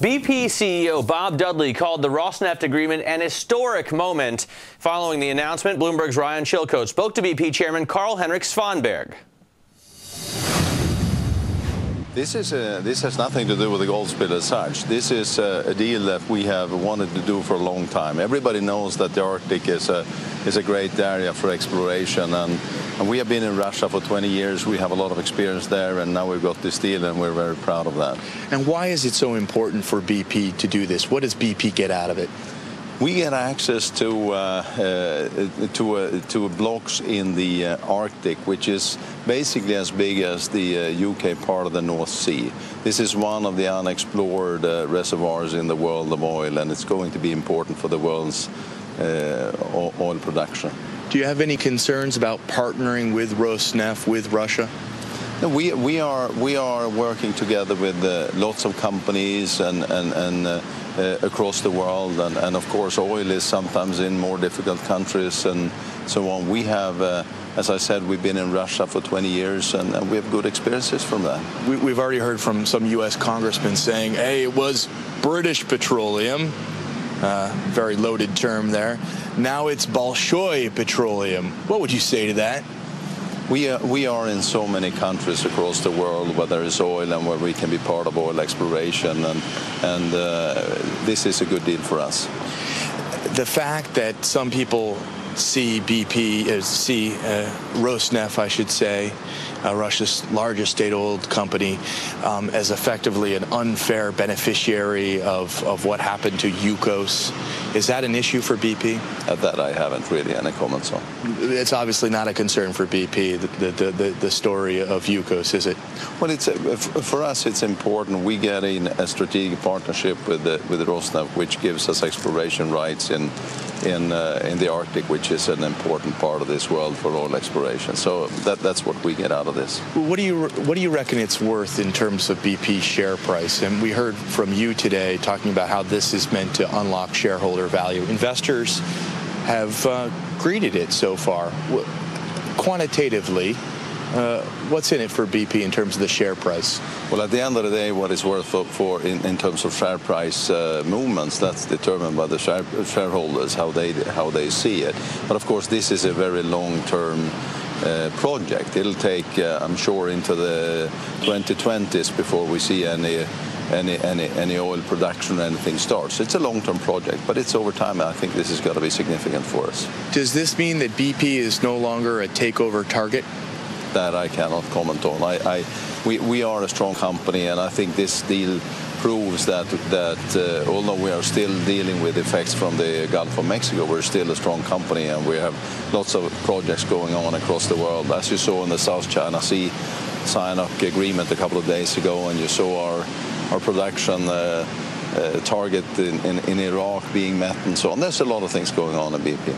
BP CEO Bob Dudley called the Rosneft agreement an historic moment. Following the announcement, Bloomberg's Ryan Chilcote spoke to BP Chairman Carl-Henric Svanberg. This has nothing to do with the gold spill as such. This is a deal that we have wanted to do for a long time. Everybody knows that the Arctic is a great area for exploration, and we have been in Russia for 20 years. We have a lot of experience there, and now we've got this deal, and we're very proud of that. And why is it so important for BP to do this? What does BP get out of it? We get access to blocks in the Arctic, which is basically as big as the UK part of the North Sea. This is one of the unexplored reservoirs in the world of oil, and it's going to be important for the world's oil production. Do you have any concerns about partnering with Rosneft, with Russia? No, we are working together with lots of companies and across the world, and of course oil is sometimes in more difficult countries and so on. We have, as I said, we've been in Russia for 20 years, and we have good experiences from that. We've already heard from some U.S. congressmen saying, hey, it was British petroleum, very loaded term there. Now it's Bolshoi petroleum. What would you say to that? We are in so many countries across the world where there is oil and where we can be part of oil exploration, and this is a good deal for us. The fact that some people see Rosneft, I should say, Russia's largest state oil company, as effectively an unfair beneficiary of what happened to Yukos. Is that an issue for BP? That I haven't really any comments on. It's obviously not a concern for BP, the story of Yukos, is it? Well, for us it's important. We get in a strategic partnership with Rosneft, which gives us exploration rights in the Arctic, which is an important part of this world for oil exploration. So that's what we get out of this. What do you reckon it's worth in terms of BP's share price? And we heard from you today talking about how this is meant to unlock shareholder value. Investors have greeted it so far. Quantitatively, what's in it for BP in terms of the share price? Well, at the end of the day, what it's worth in terms of share price movements, that's determined by the shareholders, how they see it. But of course, this is a very long-term project. It'll take, I'm sure, into the 2020s before we see any oil production or anything starts. It's a long-term project, but it's over time. I think this is going to be significant for us. Does this mean that BP is no longer a takeover target? That I cannot comment on. We are a strong company, and I think this deal proves that although we are still dealing with effects from the Gulf of Mexico, we're still a strong company, and we have lots of projects going on across the world. As you saw in the South China Sea sign-up agreement a couple of days ago, and you saw our production target in Iraq being met and so on. There's a lot of things going on at BP.